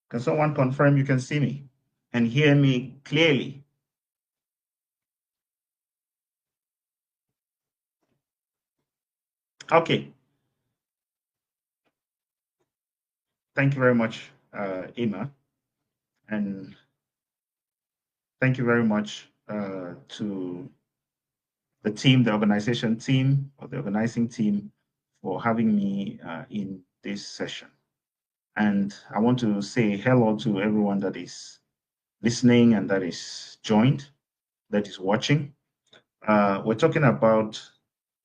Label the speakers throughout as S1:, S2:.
S1: Can someone confirm you can see me and hear me clearly? Okay. Thank you very much, Emma. And thank you very much to the team, the organization team, or the organizing team for having me in this session. And I want to say hello to everyone that is listening and that is joined, that is watching. We're talking about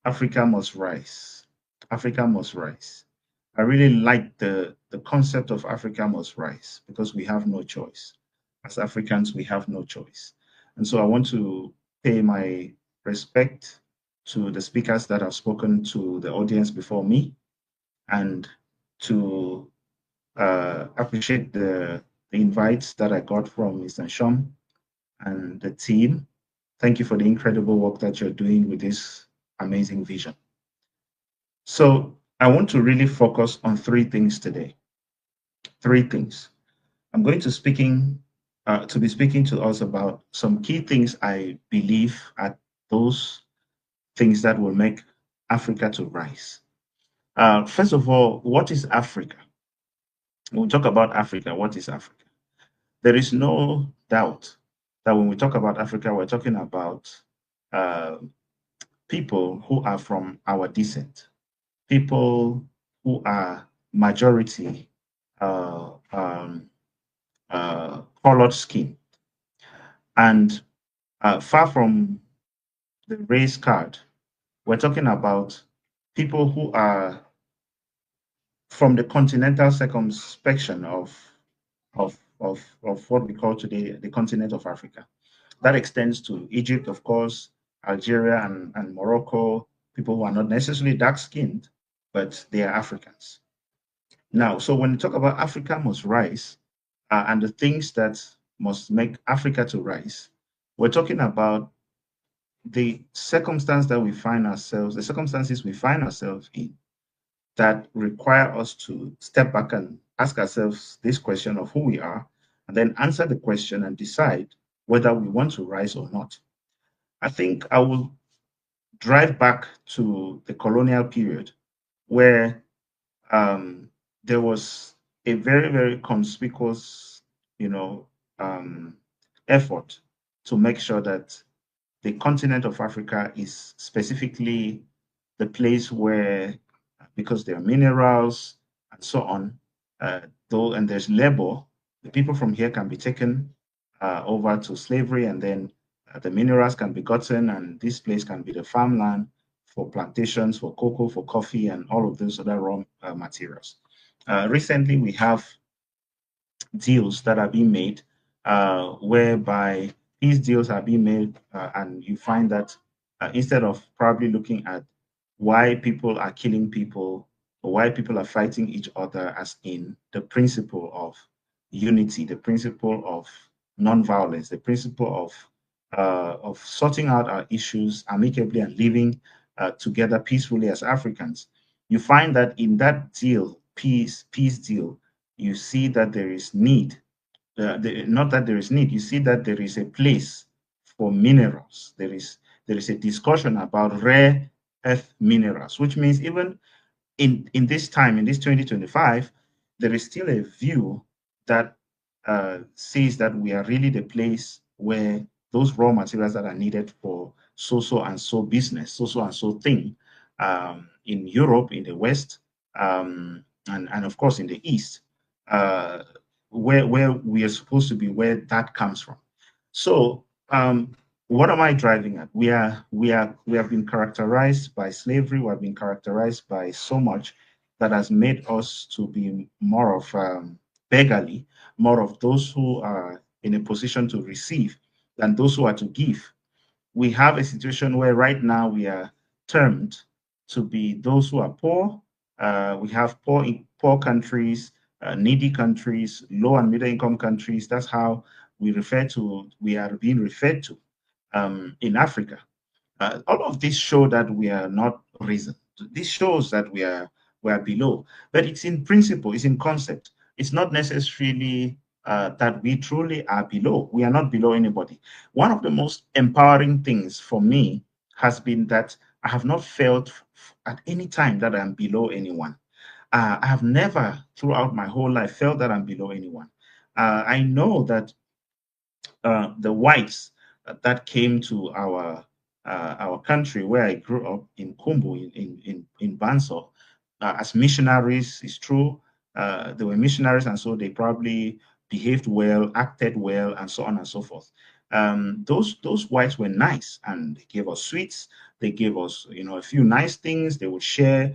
S1: Africa must rise. Africa must rise. I really like the concept of Africa must rise because we have no choice. As Africans, we have no choice. And so I want to pay my respect to the speakers that have spoken to the audience before me and to appreciate the invites that I got from Mr. Nshom and the team. Thank you for the incredible work that you're doing with this amazing vision. So I want to really focus on three things today. Three things. I'm going to be speaking to us about some key things I believe are those things that will make Africa to rise. First of all, what is Africa? When we talk about Africa, what is Africa? There is no doubt that when we talk about Africa, we're talking about uh, people who are from our descent, people who are majority colored skin, and far from the race card, we're talking about people who are from the continental circumspection of what we call today the continent of Africa. That extends to Egypt, of course, Algeria and Morocco, people who are not necessarily dark skinned, but they are Africans. Now, so when we talk about Africa must rise and the things that must make Africa to rise, we're talking about the circumstance that we find ourselves, the circumstances we find ourselves in that require us to step back and ask ourselves this question of who we are, and then answer the question and decide whether we want to rise or not. I think I will drive back to the colonial period where um, there was a very, very conspicuous, you know, um, effort to make sure that the continent of Africa is specifically the place where, because there are minerals and so on, though, and there's labor, the people from here can be taken over to slavery, and then the minerals can be gotten, and this place can be the farmland for plantations, for cocoa, for coffee, and all of those other raw materials. Recently, we have deals that are being made whereby these deals are being made, and you find that instead of probably looking at why people are killing people or why people are fighting each other, as in the principle of unity, the principle of non-violence, the principle of sorting out our issues amicably and living together peacefully as Africans, you find that in that deal, peace deal, you see that there is need. Not that there is need, you see that there is a place for minerals. There is a discussion about rare earth minerals, which means even in this time, in this 2025, there is still a view that says that we are really the place where those raw materials that are needed for so and so business, so and so thing, in Europe, in the West, and of course in the East, uh, where we are supposed to be, where that comes from. So what am I driving at? We have been characterized by slavery. We have been characterized by so much that has made us to be more of beggarly, more of those who are in a position to receive than those who are to give. We have a situation where right now we are termed to be those who are poor. We have poor countries, needy countries, low and middle income countries. That's how we are being referred to in Africa. All of this show that we are not risen. This shows that we are below, but it's in principle, it's in concept. It's not necessarily that we truly are below. We are not below anybody. One of the most empowering things for me has been that I have not felt at any time that I'm below anyone. I have never, throughout my whole life, felt that I'm below anyone. I know that the whites that came to our country where I grew up in Kumbu in Banso as missionaries is true. They were missionaries, and so they probably behaved well, acted well, and so on and so forth. Those whites were nice, and they gave us sweets. They gave us, a few nice things. They would share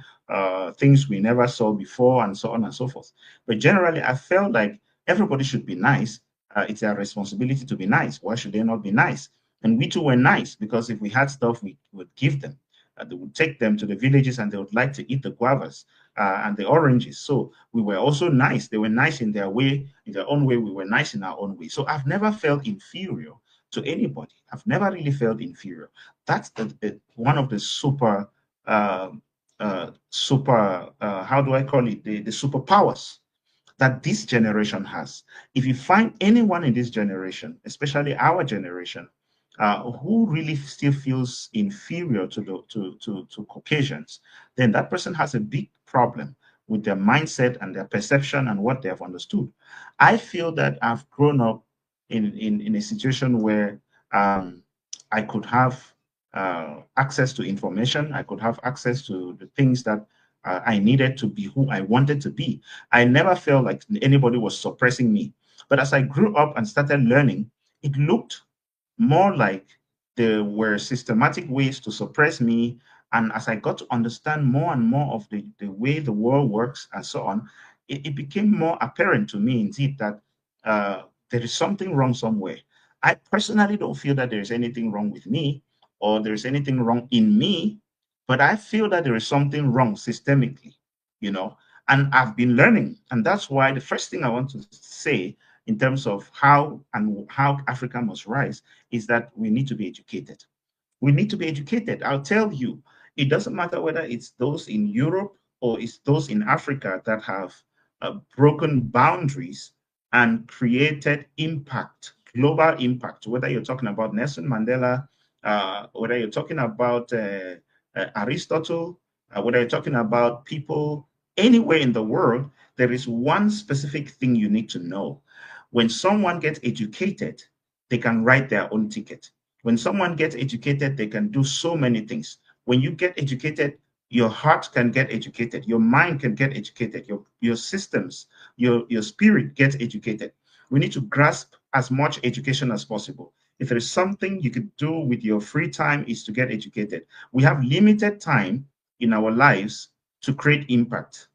S1: things we never saw before, and so on and so forth. But generally, I felt like everybody should be nice. It's our responsibility to be nice. Why should they not be nice? And we too were nice because if we had stuff, we would give them. They would take them to the villages and they would like to eat the guavas and the oranges. So we were also nice. They were nice in their way, in their own way. We were nice in our own way. So I've never felt inferior to anybody. I've never really felt inferior. That's one of the how do I call it? The superpowers that this generation has. If you find anyone in this generation, especially our generation, who really still feels inferior to Caucasians, then that person has a big problem with their mindset and their perception and what they have understood. I feel that I've grown up in a situation where I could have access to information, I could have access to the things that I needed to be who I wanted to be. I never felt like anybody was suppressing me. But as I grew up and started learning, it looked more like there were systematic ways to suppress me. And as I got to understand more and more of the way the world works and so on, it became more apparent to me indeed that there is something wrong somewhere. I personally don't feel that there is anything wrong with me or there is anything wrong in me, but I feel that there is something wrong systemically, you know, and I've been learning. And that's why the first thing I want to say in terms of how Africa must rise is that we need to be educated. We need to be educated. I'll tell you, it doesn't matter whether it's those in Europe or it's those in Africa that have broken boundaries and created impact, global impact, whether you're talking about Nelson Mandela, whether you're talking about Aristotle, whether you're talking about people anywhere in the world, there is one specific thing you need to know. When someone gets educated, they can write their own ticket. When someone gets educated, they can do so many things. When you get educated, your heart can get educated, your mind can get educated, your systems, your spirit gets educated. We need to grasp as much education as possible. If there is something you could do with your free time is to get educated. We have limited time in our lives to create impact.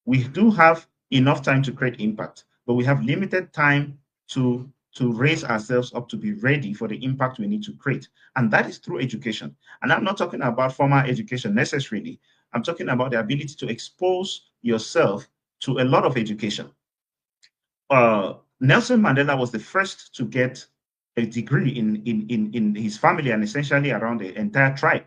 S1: We do have enough time to create impact, but we have limited time to raise ourselves up to be ready for the impact we need to create. And that is through education. And I'm not talking about formal education necessarily. I'm talking about the ability to expose yourself to a lot of education. Nelson Mandela was the first to get a degree in his family and essentially around the entire tribe.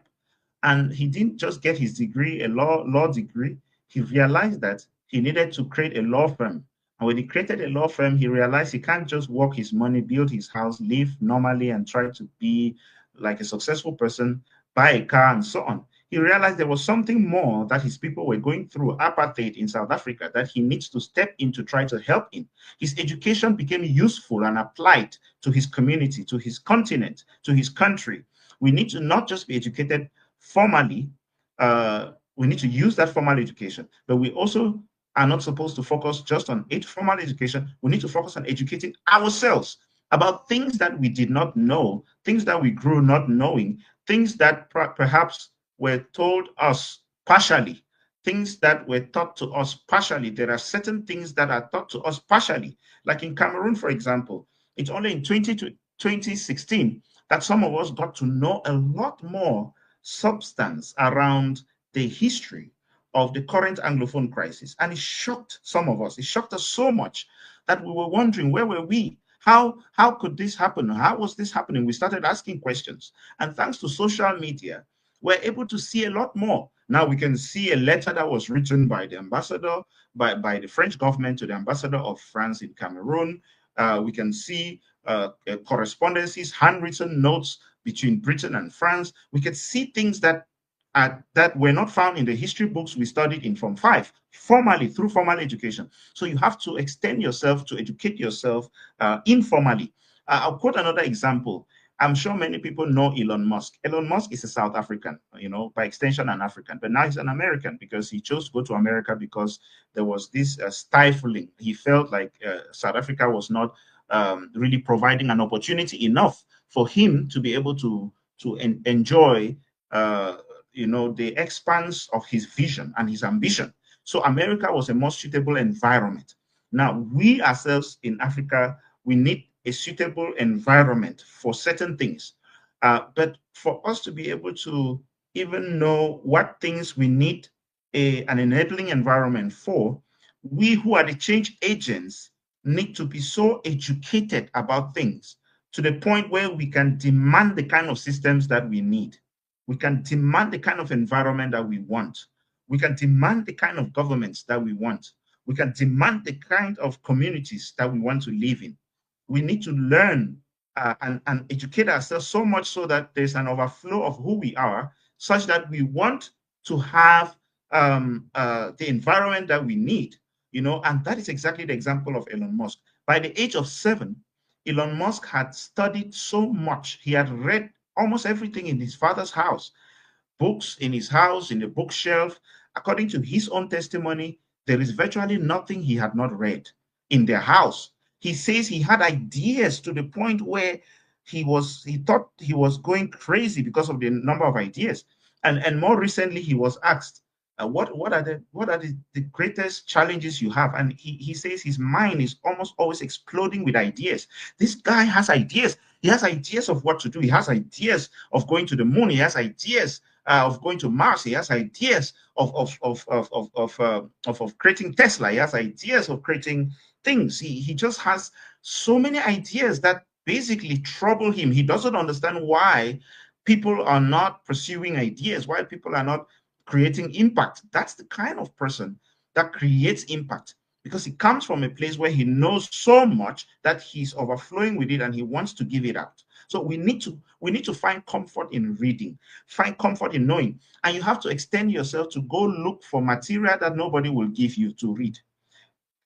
S1: And he didn't just get his degree, a law degree. He realized that he needed to create a law firm. And when he created a law firm, he realized he can't just work his money, build his house, live normally, and try to be like a successful person, buy a car, and so on. He realized there was something more that his people were going through, apartheid in South Africa, that he needs to step in to try to help in. His education became useful and applied to his community, to his continent, to his country. We need to not just be educated formally, we need to use that formal education, but we also are not supposed to focus just on formal education. We need to focus on educating ourselves about things that we did not know, things that we grew not knowing, things that perhaps were told us partially, things that were taught to us partially. There are certain things that are taught to us partially. Like in Cameroon, for example, it's only in 2016 that some of us got to know a lot more substance around the history of the current Anglophone crisis. And it shocked some of us. It shocked us so much that we were wondering, where were we? How could this happen? How was this happening? We started asking questions. And thanks to social media, we're able to see a lot more. Now we can see a letter that was written by the ambassador, by the French government to the ambassador of France in Cameroon. We can see correspondences, handwritten notes between Britain and France. We can see things that were not found in the history books we studied in Form 5, formally, through formal education. So you have to extend yourself to educate yourself informally. I'll quote another example. I'm sure many people know Elon Musk. Elon Musk is a South African, by extension an African, but now he's an American because he chose to go to America because there was this stifling. He felt like South Africa was not really providing an opportunity enough for him to be able to enjoy the expanse of his vision and his ambition. So America was a more suitable environment. Now, we ourselves in Africa, we need a suitable environment for certain things. But for us to be able to even know what things we need an enabling environment for, we who are the change agents need to be so educated about things to the point where we can demand the kind of systems that we need. We can demand the kind of environment that we want. We can demand the kind of governments that we want. We can demand the kind of communities that we want to live in. We need to learn and educate ourselves so much so that there's an overflow of who we are, such that we want to have the environment that we need, and that is exactly the example of Elon Musk. By the age of 7, Elon Musk had studied so much. He had read almost everything in his father's house, books in his house, in the bookshelf. According to his own testimony, there is virtually nothing he had not read in their house. He says he had ideas to the point where he thought he was going crazy because of the number of ideas. And more recently, he was asked, what are the greatest challenges you have? And he says his mind is almost always exploding with ideas. This guy has ideas. He has ideas of what to do. He has ideas of going to the moon. He has ideas of going to Mars. He has ideas of creating Tesla. He has ideas of creating things. He just has so many ideas that basically trouble him. He doesn't understand why people are not pursuing ideas, why people are not creating impact. That's the kind of person that creates impact, because he comes from a place where he knows so much that he's overflowing with it and he wants to give it out. So we need to find comfort in reading, find comfort in knowing, and you have to extend yourself to go look for material that nobody will give you to read.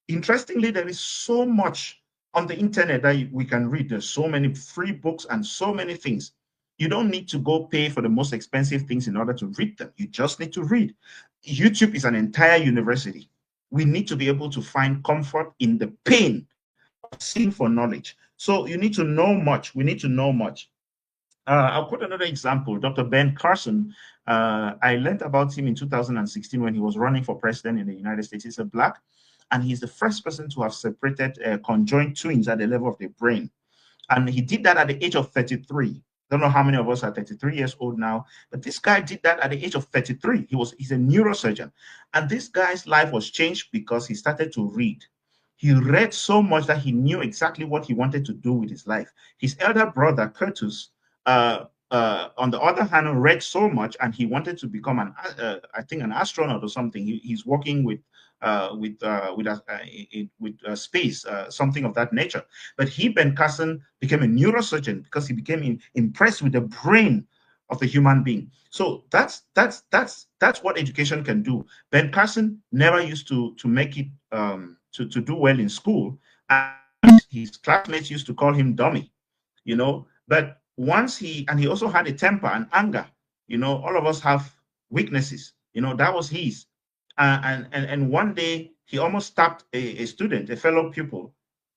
S1: Interestingly, there is so much on the internet that we can read. There's so many free books and so many things. You don't need to go pay for the most expensive things in order to read them. You just need to read. YouTube is an entire university. We need to be able to find comfort in the pain of seeking for knowledge. So you need to know much. We need to know much. I'll quote another example. Dr. Ben Carson, I learned about him in 2016 when he was running for president in the United States. He's a Black, and he's the first person to have separated conjoined twins at the level of the brain. And he did that at the age of 33. Don't know how many of us are 33 years old now, but this guy did that at the age of 33. He's a neurosurgeon. And this guy's life was changed because he started to read. He read so much that he knew exactly what he wanted to do with his life. His elder brother, Curtis, on the other hand, read so much and he wanted to become I think an astronaut or something. He's working with space, something of that nature. But Ben Carson, became a neurosurgeon because he became impressed with the brain of the human being. So that's what education can do. Ben Carson never used to make it to do well in school, and his classmates used to call him dummy, But once he also had a temper and anger, all of us have weaknesses, that was his. And one day he almost stabbed a student, a fellow pupil,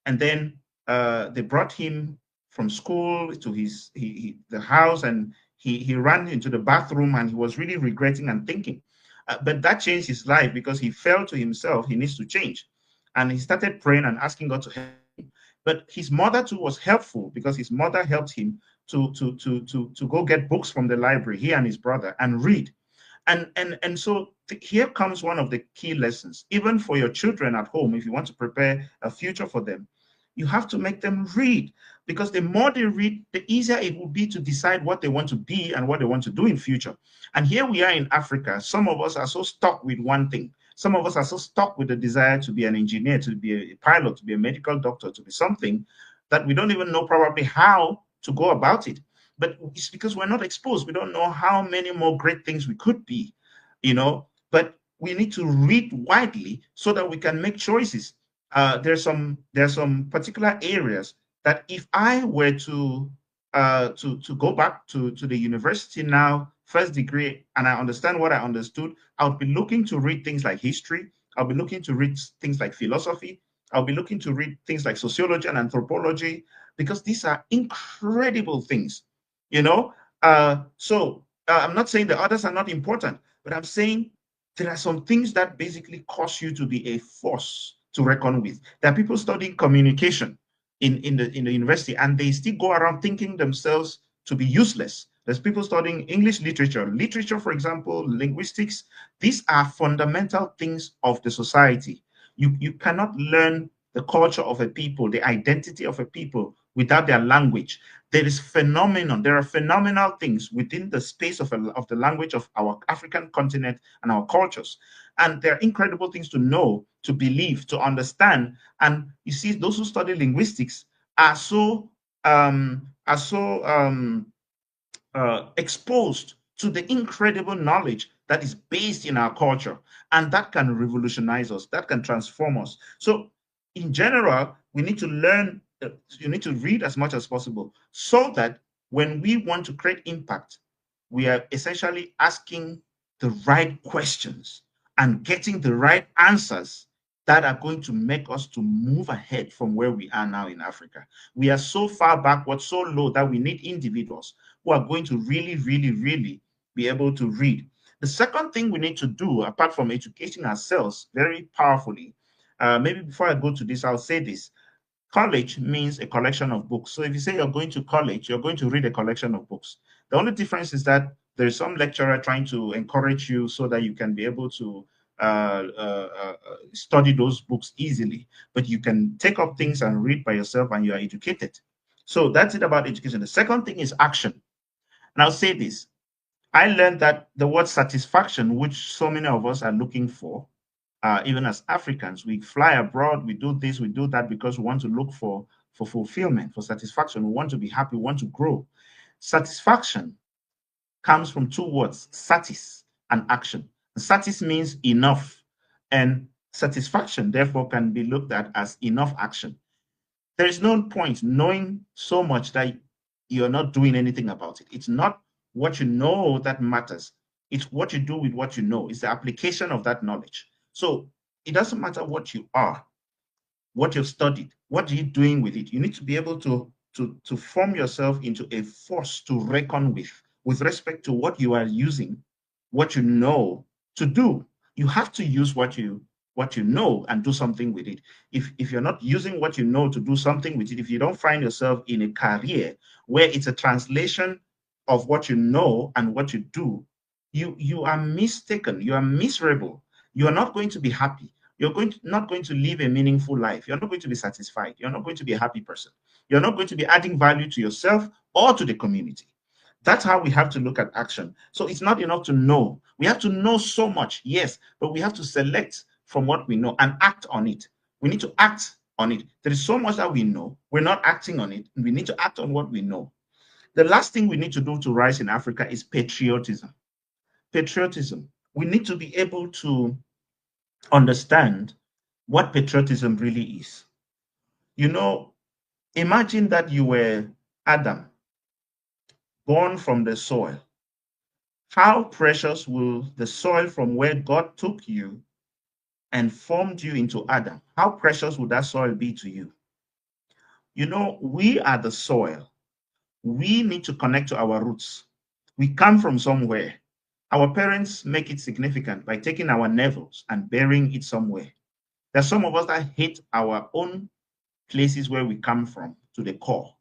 S1: and then they brought him from school to the house, and he ran into the bathroom, and he was really regretting and thinking. But that changed his life because he felt to himself he needs to change, and he started praying and asking God to help him. But his mother too was helpful because his mother helped him to go get books from the library, he and his brother, and read. And so here comes one of the key lessons, even for your children at home. If you want to prepare a future for them, You have to make them read, because the more they read, the easier it will be to decide what they want to be and what they want to do in future. And here we are in Africa. Some of us are so stuck with one thing. Some of us are so stuck with the desire to be an engineer, to be a pilot, to be a medical doctor, to be something that we don't even know probably how to go about it. But it's because we're not exposed. We don't know how many more great things we could be, But we need to read widely so that we can make choices. There's some particular areas that if I were to go back to the university now, first degree, and I understand what I understood, I would be looking to read things like history. I'll be looking to read things like philosophy. I'll be looking to read things like sociology and anthropology, because these are incredible things, you know. I'm not saying the others are not important, but I'm saying there are some things that basically cause you to be a force to reckon with. There are people studying communication in the university, and they still go around thinking themselves to be useless. There's people studying English literature, for example, linguistics. These are fundamental things of the society. You cannot learn the culture of a people, the identity of a people, without their language. There are phenomenal things within the space of the language of our African continent and our cultures. And there are incredible things to know, to believe, to understand. And you see, those who study linguistics are so exposed to the incredible knowledge that is based in our culture, and that can revolutionize us, that can transform us. So, in general, we need to learn, you need to read as much as possible, so that when we want to create impact, we are essentially asking the right questions and getting the right answers that are going to make us to move ahead from where we are now in Africa. We are so far backward, so low, that we need individuals who are going to really, really, really be able to read. The second thing we need to do, apart from educating ourselves very powerfully, maybe before I go to this, I'll say this. College means a collection of books. So if you say you're going to college, you're going to read a collection of books. The only difference is that there's some lecturer trying to encourage you so that you can be able to study those books easily. But you can take up things and read by yourself, and you are educated. So that's it about education. The second thing is action. And I'll say this. I learned that the word satisfaction, which so many of us are looking for, even as Africans, we fly abroad, we do this, we do that because we want to look for fulfillment, for satisfaction. We want to be happy, we want to grow. Satisfaction comes from two words, satis and action. Satis means enough, and satisfaction, therefore, can be looked at as enough action. There is no point knowing so much that you're not doing anything about it. It's not what you know that matters. It's what you do with what you know. It's the application of that knowledge. So it doesn't matter what you are, what you've studied, what are you doing with it. You need to be able to form yourself into a force to reckon with respect to what you are using, what you know to do. You have to use what you know and do something with it. If you're not using what you know to do something with it, if you don't find yourself in a career where it's a translation of what you know and what you do, you are mistaken, you are miserable, you are not going to be happy. Not going to live a meaningful life. You're not going to be satisfied. You're not going to be a happy person. You're not going to be adding value to yourself or to the community. That's how we have to look at action. So it's not enough to know. We have to know so much, yes, but we have to select from what we know and act on it. We need to act on it. There is so much that we know. We're not acting on it. We need to act on what we know. The last thing we need to do to rise in Africa is patriotism. Patriotism. We need to be able to understand what patriotism really is. You know, imagine that you were Adam, born from the soil. How precious will the soil from where God took you and formed you into Adam? How precious would that soil be to you? You know, we are the soil. We need to connect to our roots. We come from somewhere. Our parents make it significant by taking our navels and burying it somewhere. There's some of us that hate our own places where we come from to the core.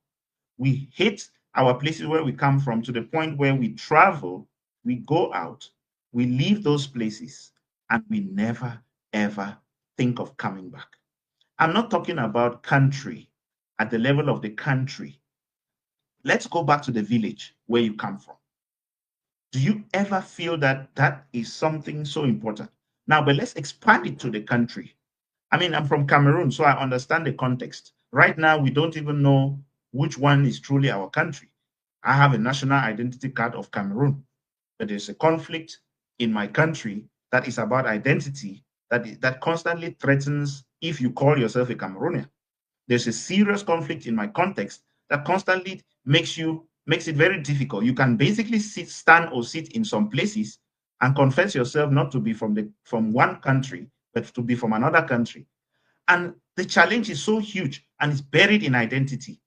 S1: We hate our places where we come from to the point where we travel, we go out, we leave those places, and we never, ever think of coming back. I'm not talking about country. at the level of the country. Let's go back to the village where you come from. Do you ever feel that that is something so important? Now, but let's expand it to the country. I mean, I'm from Cameroon, so I understand the context. Right now, we don't even know which one is truly our country. I have a national identity card of Cameroon, but there's a conflict in my country that is about identity that constantly threatens if you call yourself a Cameroonian. There's a serious conflict in my context that constantly makes it very difficult. You can basically stand or sit in some places and confess yourself not to be from one country, but to be from another country. And the challenge is so huge and it's buried in identity.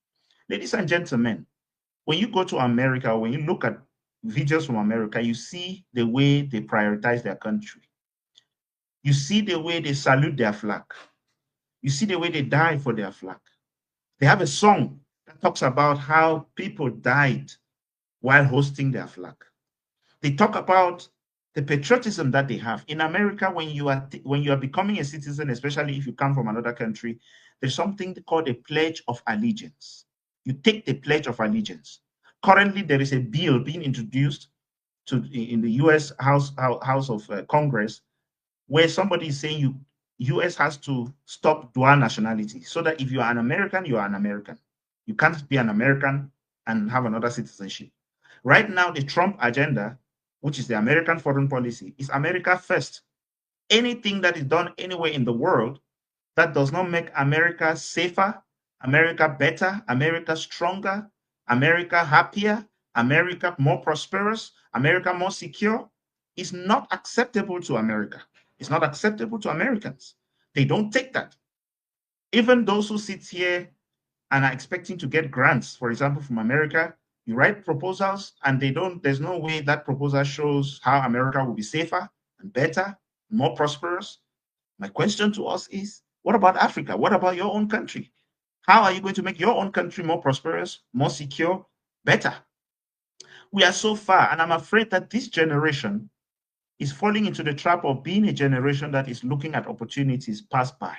S1: Ladies and gentlemen, when you go to America, when you look at videos from America, you see the way they prioritize their country. You see the way they salute their flag. You see the way they die for their flag. They have a song that talks about how people died while hosting their flag. They talk about the patriotism that they have. In America, when you are becoming a citizen, especially if you come from another country, there's something called a Pledge of Allegiance. You take the Pledge of Allegiance. Currently, there is a bill being introduced in the U.S. House of Congress where somebody is saying U.S. has to stop dual nationality so that if you are an American, you are an American. You can't be an American and have another citizenship. Right now, the Trump agenda, which is the American foreign policy, is America first. Anything that is done anywhere in the world that does not make America safer, America better, America stronger, America happier, America more prosperous, America more secure, is not acceptable to America. It's not acceptable to Americans. They don't take that. Even those who sit here and are expecting to get grants, for example, from America, you write proposals and there's no way that proposal shows how America will be safer and better, more prosperous. My question to us is, what about Africa? What about your own country? How are you going to make your own country more prosperous, more secure, better? We are so far, and I'm afraid that this generation is falling into the trap of being a generation that is looking at opportunities pass by,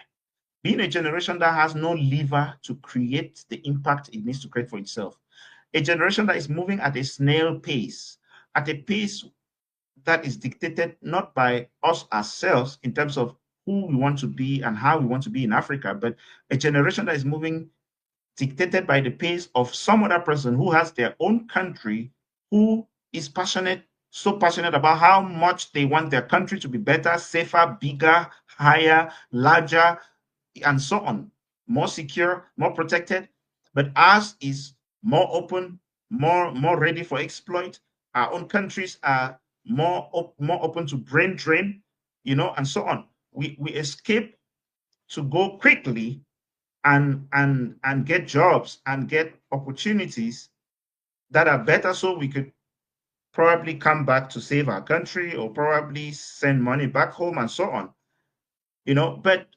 S1: being a generation that has no lever to create the impact it needs to create for itself, a generation that is moving at a snail pace, at a pace that is dictated not by us ourselves in terms of who we want to be and how we want to be in Africa, but a generation that is moving dictated by the pace of some other person who has their own country, who is so passionate about how much they want their country to be better, safer, bigger, higher, larger, and so on, more secure, more protected. But ours is more open, more ready for exploit. Our own countries are more open to brain drain, and so on. We escape to go quickly and get jobs and get opportunities that are better, so we could probably come back to save our country or probably send money back home and so on. But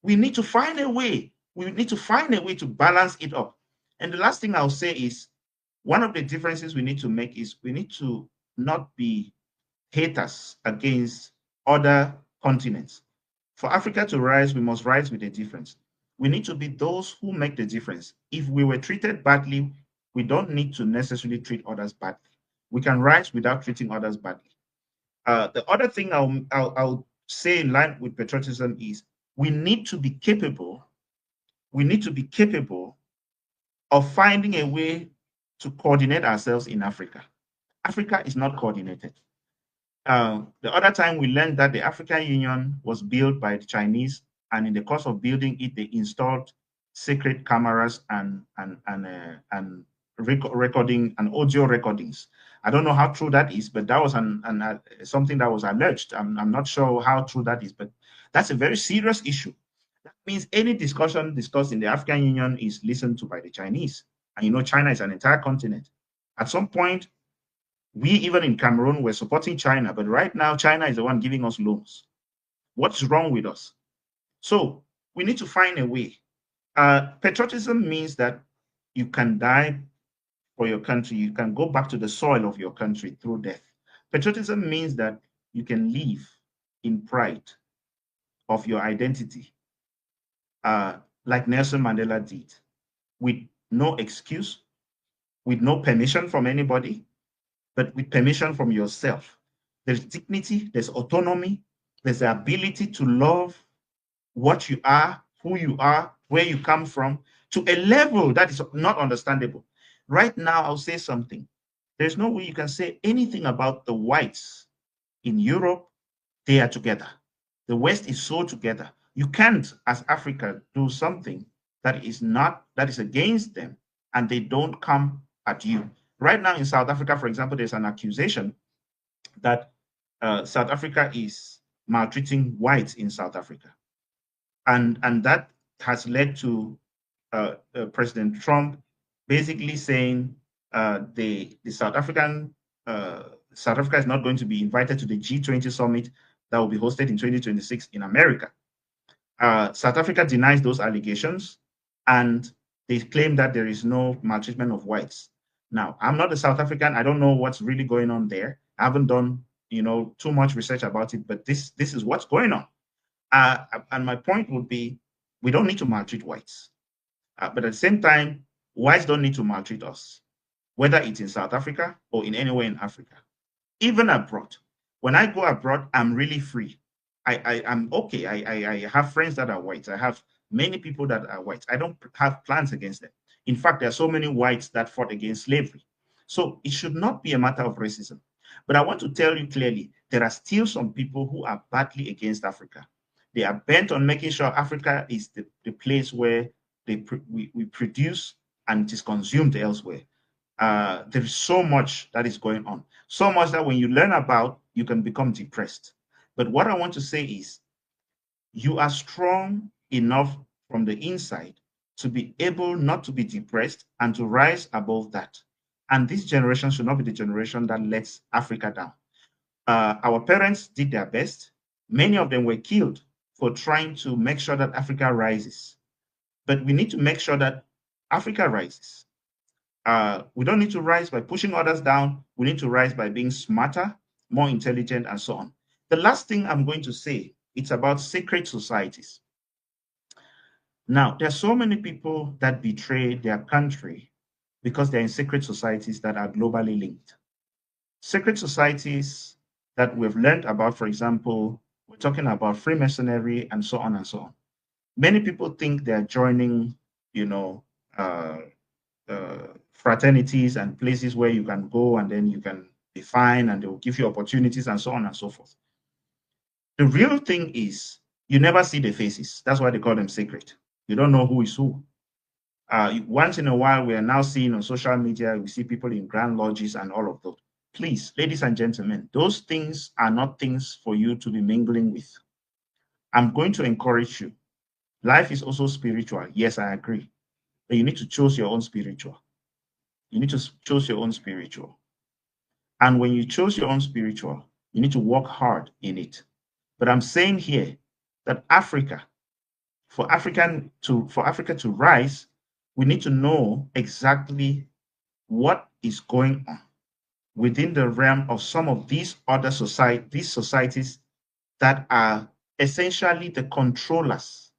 S1: we need to find a way. We need to find a way to balance it up. And the last thing I'll say is one of the differences we need to make is we need to not be haters against other continents. For Africa to rise, we must rise with a difference. We need to be those who make the difference. If we were treated badly, we don't need to necessarily treat others badly. We can rise without treating others badly. The other thing I'll say in line with patriotism is we need to be capable. We need to be capable of finding a way to coordinate ourselves in Africa. Africa is not coordinated. The other time we learned that the African Union was built by the Chinese, and in the course of building it, they installed secret cameras and recording and audio recordings. I don't know how true that is, but that was something that was alleged. I'm not sure how true that is, but that's a very serious issue. That means any discussion discussed in the African Union is listened to by the Chinese. And China is an entire continent. At some point, we, even in Cameroon, were supporting China, but right now, China is the one giving us loans. What's wrong with us? So we need to find a way. Patriotism means that you can die for your country. You can go back to the soil of your country through death. Patriotism means that you can live in pride of your identity, like Nelson Mandela did. with no excuse, with no permission from anybody, but with permission from yourself. There's dignity, there's autonomy, there's the ability to love what you are, who you are, where you come from, to a level that is not understandable. Right now, I'll say something. There's no way you can say anything about the whites in Europe. They are together. The West is so together. You can't, as Africa, do something that is against them, and they don't come at you. Right now in South Africa, for example, there's an accusation that South Africa is maltreating whites in South Africa. And that has led to President Trump basically saying the South African South Africa is not going to be invited to the G20 summit that will be hosted in 2026 in America. South Africa denies those allegations, and they claim that there is no maltreatment of whites. Now, I'm not a South African. I don't know what's really going on there. I haven't done, too much research about it, but this is what's going on. And my point would be, we don't need to maltreat whites. But at the same time, whites don't need to maltreat us, whether it's in South Africa or in anywhere in Africa, even abroad. When I go abroad, I'm really free. I'm okay. I have friends that are white. I have many people that are white. I don't have plans against them. In fact, there are so many whites that fought against slavery. So it should not be a matter of racism. But I want to tell you clearly, there are still some people who are badly against Africa. They are bent on making sure Africa is the place where we produce and it is consumed elsewhere. There is so much that is going on. So much that when you learn about, you can become depressed. But what I want to say is, you are strong enough from the inside to be able not to be depressed and to rise above that. And this generation should not be the generation that lets Africa down. Our parents did their best. Many of them were killed for trying to make sure that Africa rises. But we need to make sure that Africa rises. We don't need to rise by pushing others down. We need to rise by being smarter, more intelligent, and so on. The last thing I'm going to say, it's about secret societies. Now, there are so many people that betray their country because they're in secret societies that are globally linked. Secret societies that we've learned about, for example, we're talking about Freemasonry and so on and so on. Many people think they're joining, fraternities and places where you can go and then you can be fine and they will give you opportunities and so on and so forth. The real thing is you never see the faces. That's why they call them secret. You don't know who is who. Once in a while, we are now seeing on social media, we see people in grand lodges and all of those. Please, ladies and gentlemen, those things are not things for you to be mingling with. I'm going to encourage you. Life is also spiritual. Yes, I agree. But you need to choose your own spiritual. You need to choose your own spiritual. And when you choose your own spiritual, you need to work hard in it. But I'm saying here that for Africa to rise, we need to know exactly what is going on within the realm of some of these other societies that are essentially the controllers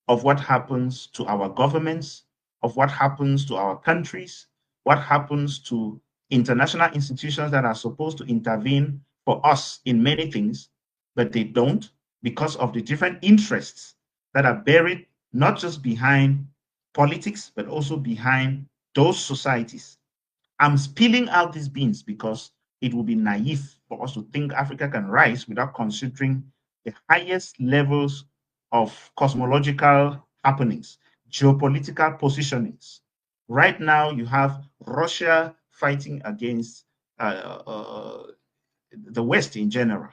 S1: of what happens to our governments, of what happens to our countries, what happens to international institutions that are supposed to intervene for us in many things, but they don't because of the different interests that are buried not just behind politics, but also behind those societies. I'm spilling out these beans because it would be naive for us to think Africa can rise without considering the highest levels of cosmological happenings, geopolitical positionings. Right now, you have Russia fighting against the West in general.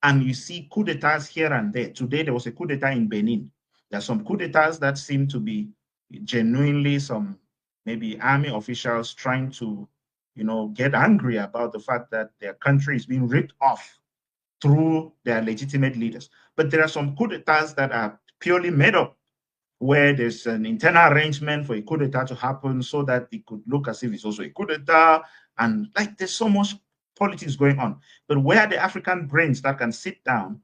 S1: And you see coup d'etats here and there. Today, there was a coup d'etat in Benin. There are some coup d'etats that seem to be genuinely some maybe army officials trying to, get angry about the fact that their country is being ripped off through their legitimate leaders. But there are some coup d'etats that are purely made up, where there's an internal arrangement for a coup d'etat to happen so that it could look as if it's also a coup d'etat. And there's so much politics going on. But where are the African brains that can sit down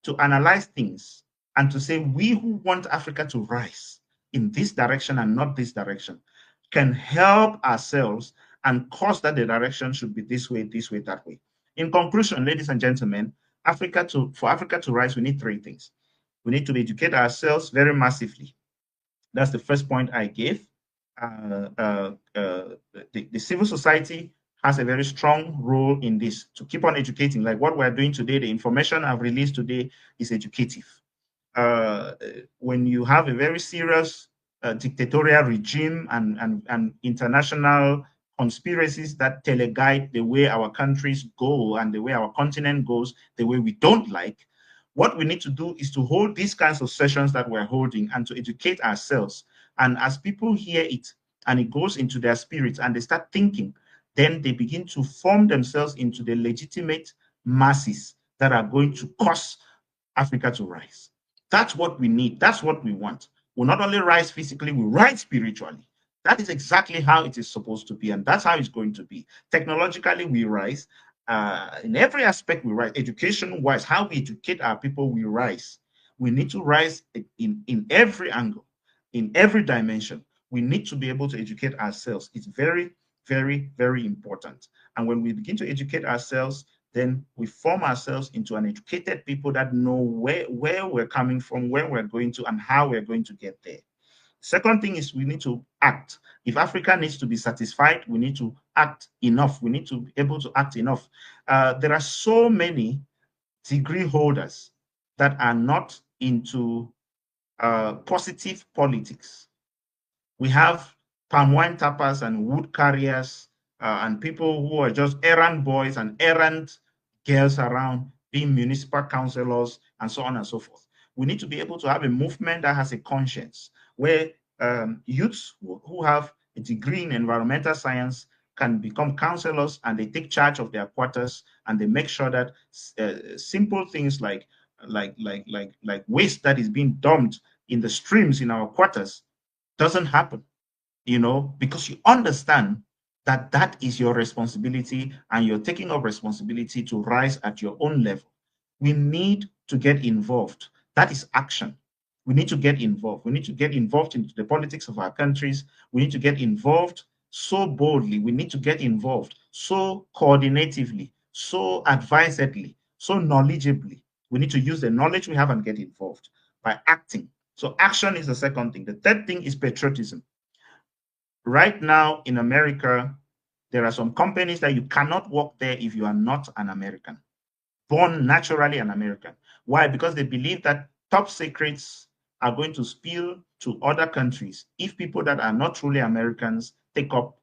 S1: to analyze things and to say, we who want Africa to rise, in this direction and not this direction, can help ourselves and cause that the direction should be this way, that way. In conclusion, ladies and gentlemen, for Africa to rise, we need three things. We need to educate ourselves very massively. That's the first point I gave. The civil society has a very strong role in this to keep on educating. Like what we're doing today, the information I've released today is educative. When you have a very serious dictatorial regime and international conspiracies that teleguide the way our countries go and the way our continent goes, the way we don't like, what we need to do is to hold these kinds of sessions that we're holding and to educate ourselves. And as people hear it and it goes into their spirits and they start thinking, then they begin to form themselves into the legitimate masses that are going to cause Africa to rise. That's what we need. That's what we want. We'll not only rise physically, we rise spiritually. That is exactly how it is supposed to be, and that's how it's going to be. Technologically, we rise. In every aspect, we rise. Education-wise, how we educate our people, we rise. We need to rise in every angle, in every dimension. We need to be able to educate ourselves. It's very, very, very important. And when we begin to educate ourselves, then we form ourselves into an educated people that know where we're coming from, where we're going to, and how we're going to get there. Second thing is we need to act. If Africa needs to be satisfied, we need to act enough. We need to be able to act enough. There are so many degree holders that are not into positive politics. We have palm wine tappers and wood carriers and people who are just errand boys and errand girls around, being municipal councillors and so on and so forth. We need to be able to have a movement that has a conscience, where youths who have a degree in environmental science can become councillors and they take charge of their quarters and they make sure that simple things like waste that is being dumped in the streams in our quarters doesn't happen, because you understand that that is your responsibility and you're taking up responsibility to rise at your own level. We need to get involved. That is action. We need to get involved. We need to get involved into the politics of our countries. We need to get involved so boldly. We need to get involved so coordinatively, so advisedly, so knowledgeably. We need to use the knowledge we have and get involved by acting. So action is the second thing. The third thing is patriotism. Right now in America, there are some companies that you cannot work there if you are not an American, born naturally an American. Why? Because they believe that top secrets are going to spill to other countries if people that are not truly Americans take up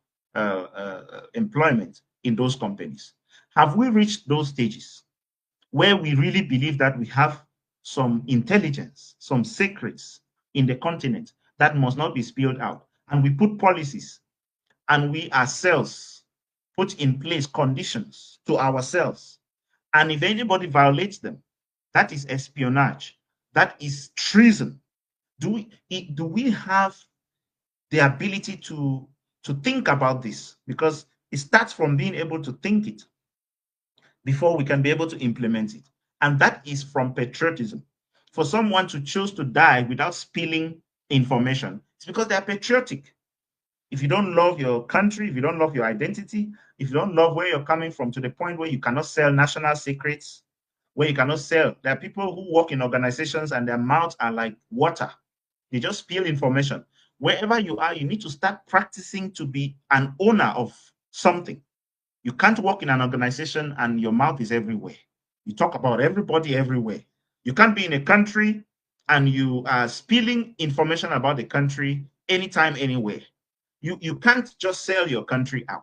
S1: employment in those companies. Have we reached those stages where we really believe that we have some intelligence, some secrets in the continent that must not be spilled out? And we put policies and we ourselves put in place conditions to ourselves. And if anybody violates them, that is espionage. That is treason. Do we have the ability to think about this? Because it starts from being able to think it before we can be able to implement it. And that is from patriotism. For someone to choose to die without spilling information, it's because they're patriotic. If you don't love your country, if you don't love your identity, if you don't love where you're coming from, to the point where you cannot sell national secrets, where you cannot sell. There are people who work in organizations and their mouths are like water. They just spill information. Wherever you are, you need to start practicing to be an owner of something. You can't work in an organization and your mouth is everywhere. You talk about everybody everywhere. You can't be in a country and you are spilling information about the country anytime, anywhere. You can't just sell your country out.